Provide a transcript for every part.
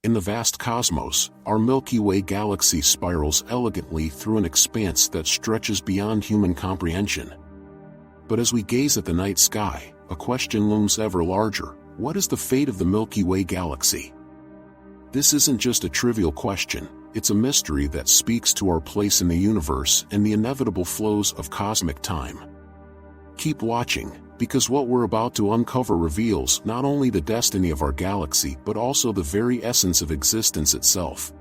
In the vast cosmos, our Milky Way Galaxy spirals elegantly through an expanse that stretches beyond human comprehension. But as we gaze at the night sky, a question looms ever larger: what is the fate of the Milky Way Galaxy? This isn't just a trivial question, it's a mystery that speaks to our place in the universe and the inevitable flows of cosmic time. Keep watching, because what we're about to uncover reveals not only the destiny of our galaxy but also the very essence of existence itself.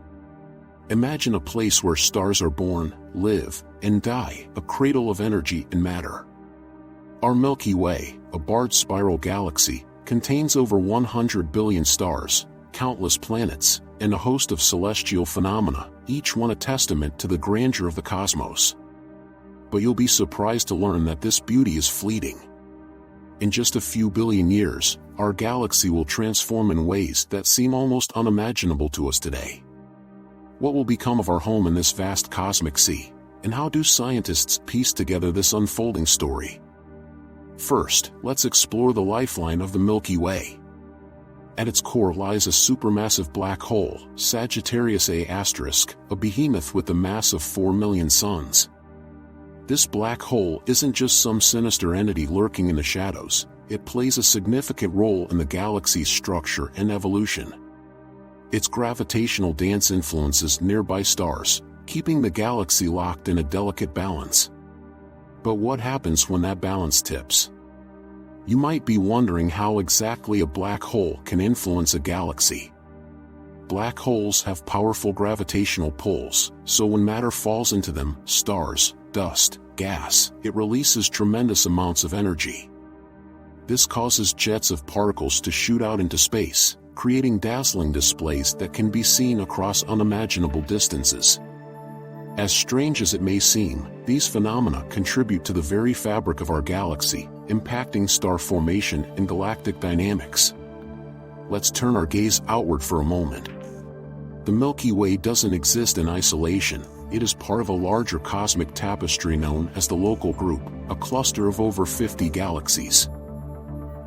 Imagine a place where stars are born, live, and die, a cradle of energy and matter. Our Milky Way, a barred spiral galaxy, contains over 100 billion stars, countless planets, and a host of celestial phenomena, each one a testament to the grandeur of the cosmos. But you'll be surprised to learn that this beauty is fleeting. In just a few billion years, our galaxy will transform in ways that seem almost unimaginable to us today. What will become of our home in this vast cosmic sea, and how do scientists piece together this unfolding story? First, let's explore the lifeline of the Milky Way. At its core lies a supermassive black hole, Sagittarius A*, a behemoth with the mass of 4 million suns. This black hole isn't just some sinister entity lurking in the shadows, it plays a significant role in the galaxy's structure and evolution. Its gravitational dance influences nearby stars, keeping the galaxy locked in a delicate balance. But what happens when that balance tips? You might be wondering how exactly a black hole can influence a galaxy. Black holes have powerful gravitational pulls, so when matter falls into them, stars, dust, gas, it releases tremendous amounts of energy. This causes jets of particles to shoot out into space, creating dazzling displays that can be seen across unimaginable distances. As strange as it may seem, these phenomena contribute to the very fabric of our galaxy, impacting star formation and galactic dynamics. Let's turn our gaze outward for a moment. The Milky Way doesn't exist in isolation, it is part of a larger cosmic tapestry known as the Local Group, a cluster of over 50 galaxies.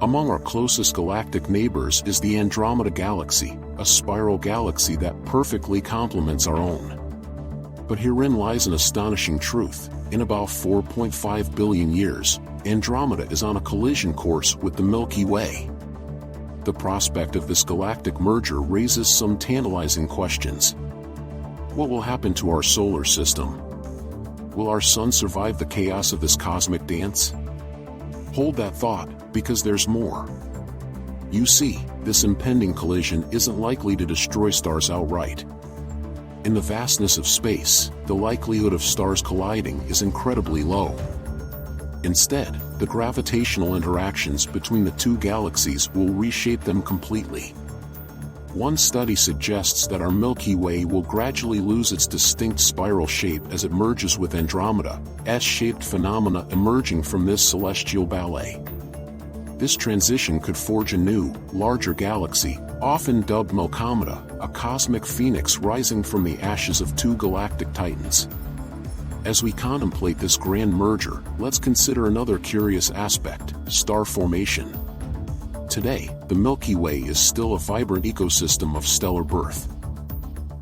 Among our closest galactic neighbors is the Andromeda Galaxy, a spiral galaxy that perfectly complements our own. But herein lies an astonishing truth: in about 4.5 billion years, Andromeda is on a collision course with the Milky Way. The prospect of this galactic merger raises some tantalizing questions. What will happen to our solar system? Will our sun survive the chaos of this cosmic dance? Hold that thought, because there's more. You see, this impending collision isn't likely to destroy stars outright. In the vastness of space, the likelihood of stars colliding is incredibly low. Instead, the gravitational interactions between the two galaxies will reshape them completely. One study suggests that our Milky Way will gradually lose its distinct spiral shape as it merges with Andromeda, S-shaped phenomena emerging from this celestial ballet. This transition could forge a new, larger galaxy, often dubbed Milkomeda, a cosmic phoenix rising from the ashes of two galactic titans. As we contemplate this grand merger, let's consider another curious aspect: star formation. Today, the Milky Way is still a vibrant ecosystem of stellar birth.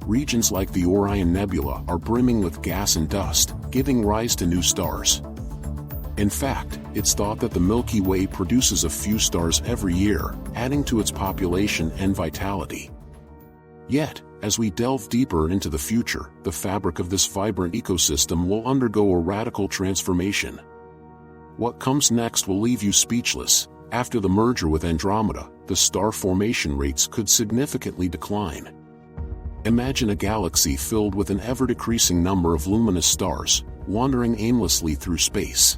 Regions like the Orion Nebula are brimming with gas and dust, giving rise to new stars. In fact, it's thought that the Milky Way produces a few stars every year, adding to its population and vitality. Yet, as we delve deeper into the future, the fabric of this vibrant ecosystem will undergo a radical transformation. What comes next will leave you speechless. After the merger with Andromeda, the star formation rates could significantly decline. Imagine a galaxy filled with an ever-decreasing number of luminous stars, wandering aimlessly through space.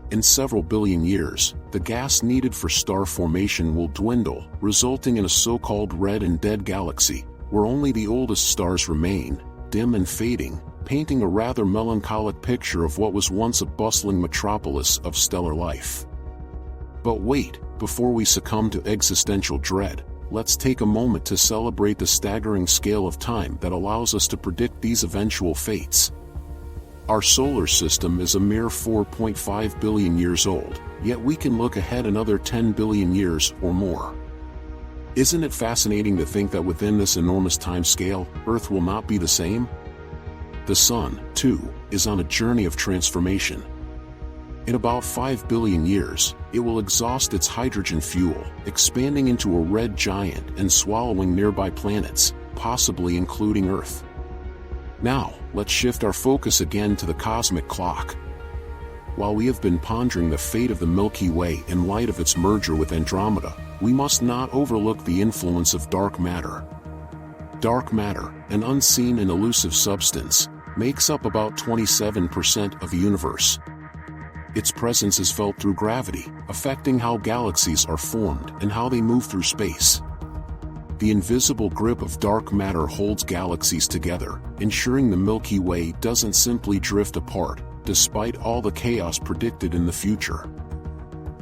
In several billion years, the gas needed for star formation will dwindle, resulting in a so-called red and dead galaxy, where only the oldest stars remain, dim and fading, painting a rather melancholic picture of what was once a bustling metropolis of stellar life. But wait, before we succumb to existential dread, let's take a moment to celebrate the staggering scale of time that allows us to predict these eventual fates. Our solar system is a mere 4.5 billion years old, yet we can look ahead another 10 billion years or more. Isn't it fascinating to think that within this enormous time scale, Earth will not be the same? The Sun, too, is on a journey of transformation. In about 5 billion years, it will exhaust its hydrogen fuel, expanding into a red giant and swallowing nearby planets, possibly including Earth. Now, let's shift our focus again to the cosmic clock. While we have been pondering the fate of the Milky Way in light of its merger with Andromeda, we must not overlook the influence of dark matter. Dark matter, an unseen and elusive substance, makes up about 27% of the universe. Its presence is felt through gravity, affecting how galaxies are formed and how they move through space. The invisible grip of dark matter holds galaxies together, ensuring the Milky Way doesn't simply drift apart, despite all the chaos predicted in the future.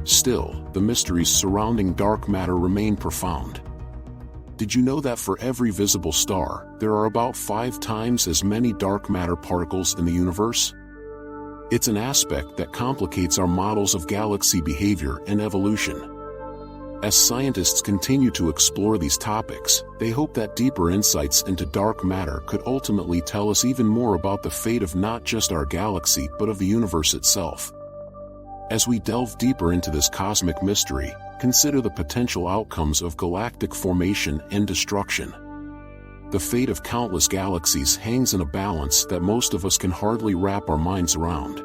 Still, the mysteries surrounding dark matter remain profound. Did you know that for every visible star, there are about 5 times as many dark matter particles in the universe? It's an aspect that complicates our models of galaxy behavior and evolution. As scientists continue to explore these topics, they hope that deeper insights into dark matter could ultimately tell us even more about the fate of not just our galaxy but of the universe itself. As we delve deeper into this cosmic mystery, consider the potential outcomes of galactic formation and destruction. The fate of countless galaxies hangs in a balance that most of us can hardly wrap our minds around.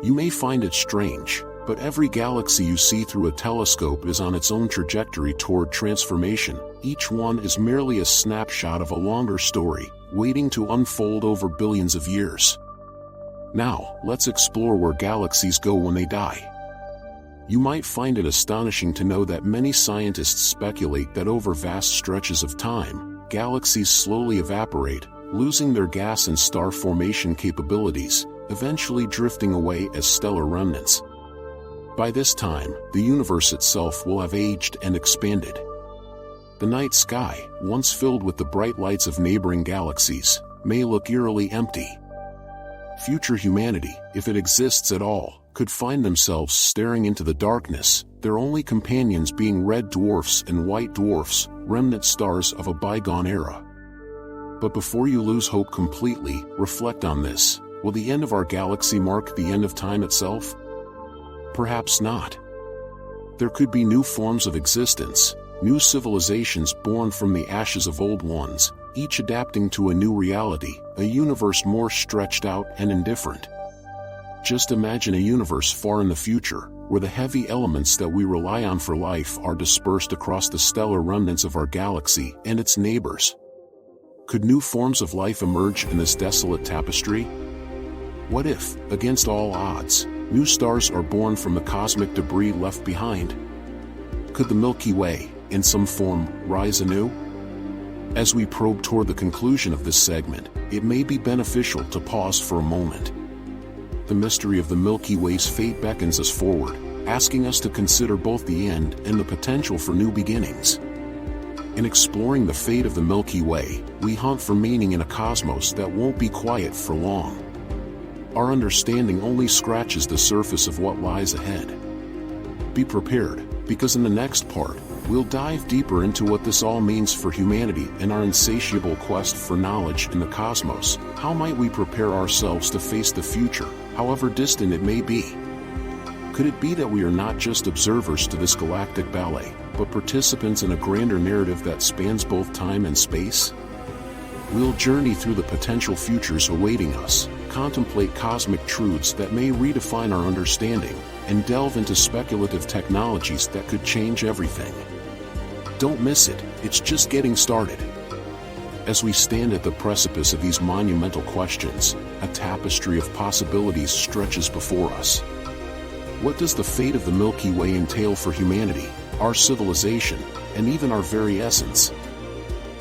You may find it strange, but every galaxy you see through a telescope is on its own trajectory toward transformation. Each one is merely a snapshot of a longer story, waiting to unfold over billions of years. Now, let's explore where galaxies go when they die. You might find it astonishing to know that many scientists speculate that over vast stretches of time, galaxies slowly evaporate, losing their gas and star formation capabilities, eventually drifting away as stellar remnants. By this time, the universe itself will have aged and expanded. The night sky, once filled with the bright lights of neighboring galaxies, may look eerily empty. Future humanity, if it exists at all, could find themselves staring into the darkness, their only companions being red dwarfs and white dwarfs, remnant stars of a bygone era. But before you lose hope completely, reflect on this. Will the end of our galaxy mark the end of time itself? Perhaps not. There could be new forms of existence, new civilizations born from the ashes of old ones, each adapting to a new reality, a universe more stretched out and indifferent. Just imagine a universe far in the future, where the heavy elements that we rely on for life are dispersed across the stellar remnants of our galaxy and its neighbors. Could new forms of life emerge in this desolate tapestry? What if, against all odds, new stars are born from the cosmic debris left behind? Could the Milky Way, in some form, rise anew? As we probe toward the conclusion of this segment, it may be beneficial to pause for a moment. The mystery of the Milky Way's fate beckons us forward, asking us to consider both the end and the potential for new beginnings. In exploring the fate of the Milky Way, we hunt for meaning in a cosmos that won't be quiet for long. Our understanding only scratches the surface of what lies ahead. Be prepared, because in the next part, we'll dive deeper into what this all means for humanity and our insatiable quest for knowledge in the cosmos. How might we prepare ourselves to face the future, however distant it may be? Could it be that we are not just observers to this galactic ballet, but participants in a grander narrative that spans both time and space? We'll journey through the potential futures awaiting us, contemplate cosmic truths that may redefine our understanding, and delve into speculative technologies that could change everything. Don't miss it, it's just getting started. As we stand at the precipice of these monumental questions, a tapestry of possibilities stretches before us. What does the fate of the Milky Way entail for humanity, our civilization, and even our very essence?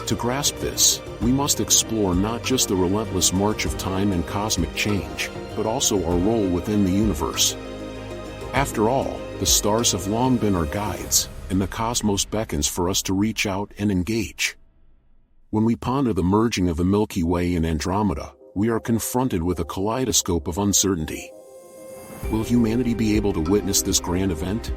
To grasp this, we must explore not just the relentless march of time and cosmic change, but also our role within the universe. After all, the stars have long been our guides, and the cosmos beckons for us to reach out and engage. When we ponder the merging of the Milky Way and Andromeda, we are confronted with a kaleidoscope of uncertainty. Will humanity be able to witness this grand event?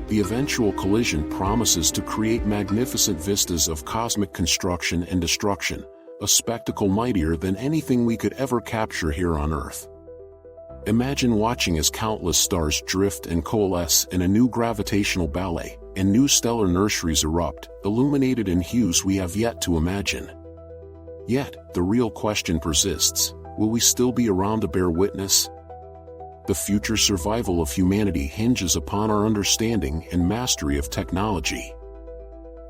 the eventual collision promises to create magnificent vistas of cosmic construction and destruction, a spectacle mightier than anything we could ever capture here on Earth. Imagine watching as countless stars drift and coalesce in a new gravitational ballet, and new stellar nurseries erupt, illuminated in hues we have yet to imagine. Yet, the real question persists: will we still be around to bear witness? The future survival of humanity hinges upon our understanding and mastery of technology.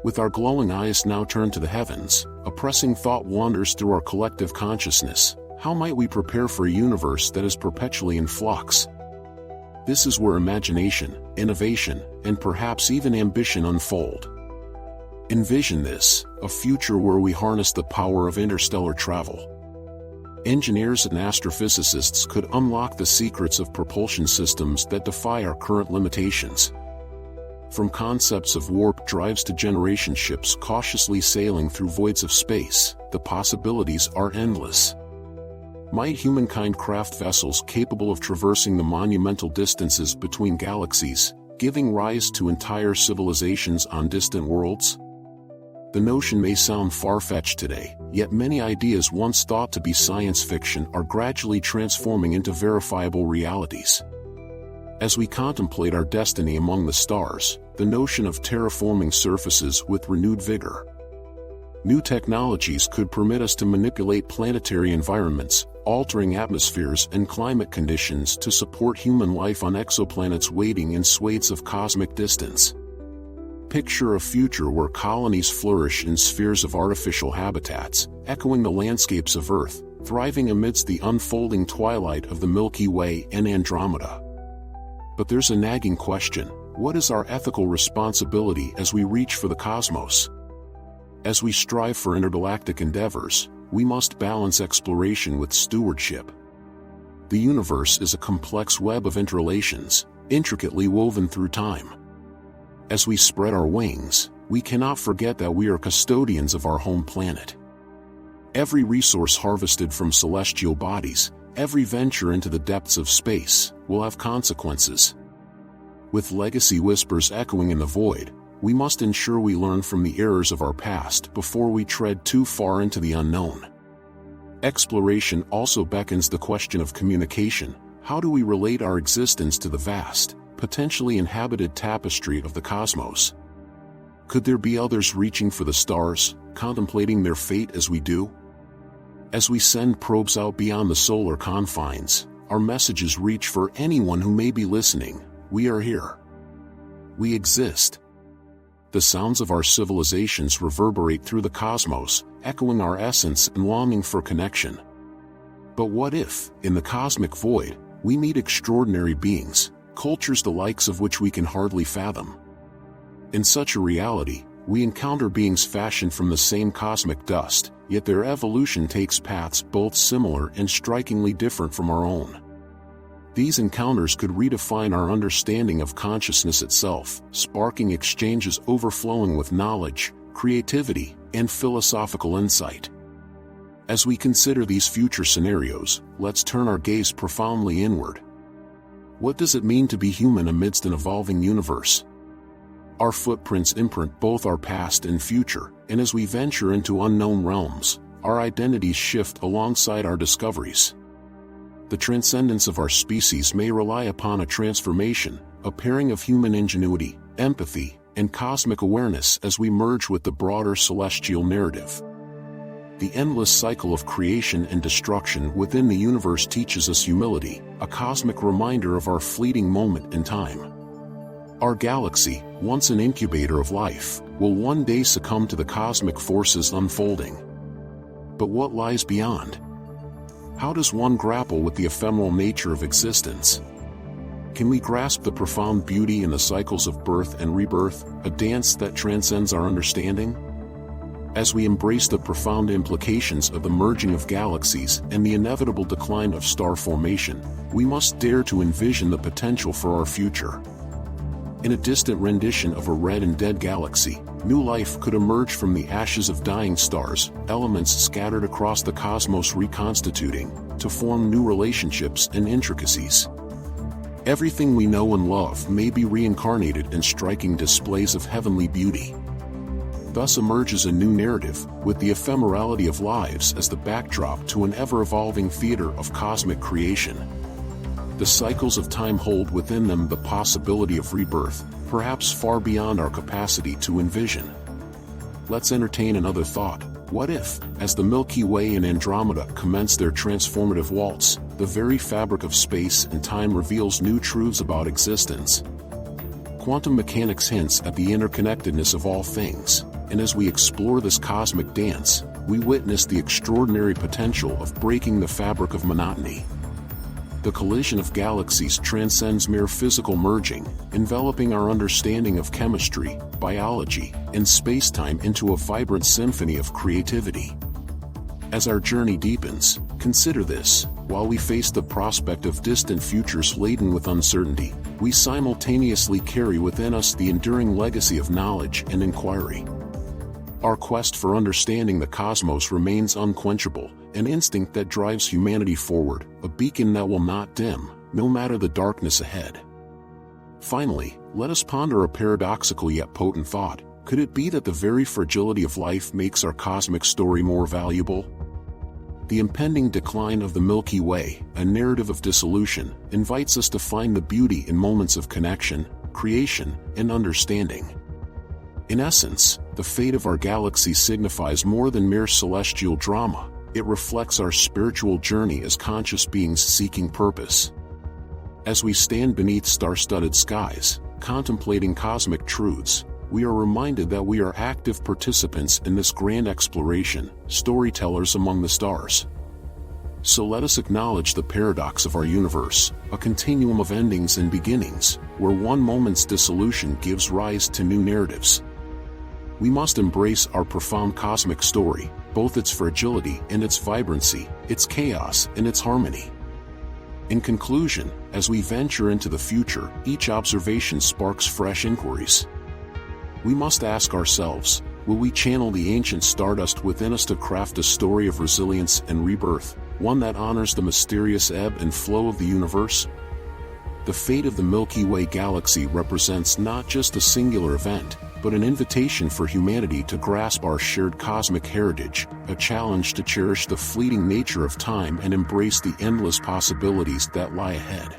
With our glowing eyes now turned to the heavens, a pressing thought wanders through our collective consciousness: how might we prepare for a universe that is perpetually in flux? This is where imagination, innovation, and perhaps even ambition unfold. Envision this, a future where we harness the power of interstellar travel. Engineers and astrophysicists could unlock the secrets of propulsion systems that defy our current limitations. From concepts of warp drives to generation ships cautiously sailing through voids of space, the possibilities are endless. Might humankind craft vessels capable of traversing the monumental distances between galaxies, giving rise to entire civilizations on distant worlds? The notion may sound far-fetched today, yet many ideas once thought to be science fiction are gradually transforming into verifiable realities. As we contemplate our destiny among the stars, the notion of terraforming surfaces with renewed vigor. New technologies could permit us to manipulate planetary environments, altering atmospheres and climate conditions to support human life on exoplanets waiting in swathes of cosmic distance. Picture a future where colonies flourish in spheres of artificial habitats, echoing the landscapes of Earth, thriving amidst the unfolding twilight of the Milky Way and Andromeda. But there's a nagging question: what is our ethical responsibility as we reach for the cosmos? As we strive for intergalactic endeavors, we must balance exploration with stewardship. The universe is a complex web of interrelations, intricately woven through time. As we spread our wings, we cannot forget that we are custodians of our home planet. Every resource harvested from celestial bodies, every venture into the depths of space, will have consequences. With legacy whispers echoing in the void, we must ensure we learn from the errors of our past before we tread too far into the unknown. Exploration also beckons the question of communication. How do we relate our existence to the vast, potentially inhabited tapestry of the cosmos? Could there be others reaching for the stars, contemplating their fate as we do? As we send probes out beyond the solar confines, our messages reach for anyone who may be listening. We are here. We exist. The sounds of our civilizations reverberate through the cosmos, echoing our essence and longing for connection. But what if, in the cosmic void, we meet extraordinary beings, cultures the likes of which we can hardly fathom? In such a reality, we encounter beings fashioned from the same cosmic dust, yet their evolution takes paths both similar and strikingly different from our own. These encounters could redefine our understanding of consciousness itself, sparking exchanges overflowing with knowledge, creativity, and philosophical insight. As we consider these future scenarios, let's turn our gaze profoundly inward. What does it mean to be human amidst an evolving universe? Our footprints imprint both our past and future, and as we venture into unknown realms, our identities shift alongside our discoveries. The transcendence of our species may rely upon a transformation, a pairing of human ingenuity, empathy, and cosmic awareness as we merge with the broader celestial narrative. The endless cycle of creation and destruction within the universe teaches us humility, a cosmic reminder of our fleeting moment in time. Our galaxy, once an incubator of life, will one day succumb to the cosmic forces unfolding. But what lies beyond? How does one grapple with the ephemeral nature of existence? Can we grasp the profound beauty in the cycles of birth and rebirth, a dance that transcends our understanding? As we embrace the profound implications of the merging of galaxies and the inevitable decline of star formation, we must dare to envision the potential for our future. In a distant rendition of a red and dead galaxy, new life could emerge from the ashes of dying stars, elements scattered across the cosmos reconstituting, to form new relationships and intricacies. Everything we know and love may be reincarnated in striking displays of heavenly beauty. Thus emerges a new narrative, with the ephemerality of lives as the backdrop to an ever-evolving theater of cosmic creation. The cycles of time hold within them the possibility of rebirth, perhaps far beyond our capacity to envision. Let's entertain another thought. What if, as the Milky Way and Andromeda commence their transformative waltz, the very fabric of space and time reveals new truths about existence? Quantum mechanics hints at the interconnectedness of all things, and as we explore this cosmic dance, we witness the extraordinary potential of breaking the fabric of monotony. The collision of galaxies transcends mere physical merging, enveloping our understanding of chemistry, biology, and spacetime into a vibrant symphony of creativity. As our journey deepens, consider this: while we face the prospect of distant futures laden with uncertainty, we simultaneously carry within us the enduring legacy of knowledge and inquiry. Our quest for understanding the cosmos remains unquenchable, an instinct that drives humanity forward, a beacon that will not dim, no matter the darkness ahead. Finally, let us ponder a paradoxical yet potent thought. Could it be that the very fragility of life makes our cosmic story more valuable? The impending decline of the Milky Way, a narrative of dissolution, invites us to find the beauty in moments of connection, creation, and understanding. In essence, the fate of our galaxy signifies more than mere celestial drama. It reflects our spiritual journey as conscious beings seeking purpose. As we stand beneath star-studded skies, contemplating cosmic truths, we are reminded that we are active participants in this grand exploration, storytellers among the stars. So let us acknowledge the paradox of our universe, a continuum of endings and beginnings, where one moment's dissolution gives rise to new narratives. We must embrace our profound cosmic story, both its fragility and its vibrancy, its chaos and its harmony. In conclusion, as we venture into the future, each observation sparks fresh inquiries. We must ask ourselves, will we channel the ancient stardust within us to craft a story of resilience and rebirth, one that honors the mysterious ebb and flow of the universe? The fate of the Milky Way Galaxy represents not just a singular event, but an invitation for humanity to grasp our shared cosmic heritage, a challenge to cherish the fleeting nature of time and embrace the endless possibilities that lie ahead.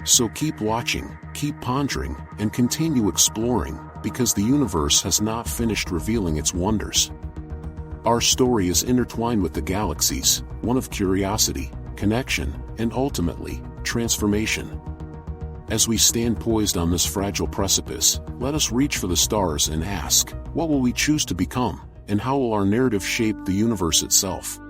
So keep watching, keep pondering, and continue exploring, because the universe has not finished revealing its wonders. Our story is intertwined with the galaxies, one of curiosity, connection, and ultimately, transformation. As we stand poised on this fragile precipice, let us reach for the stars and ask, what will we choose to become, and how will our narrative shape the universe itself?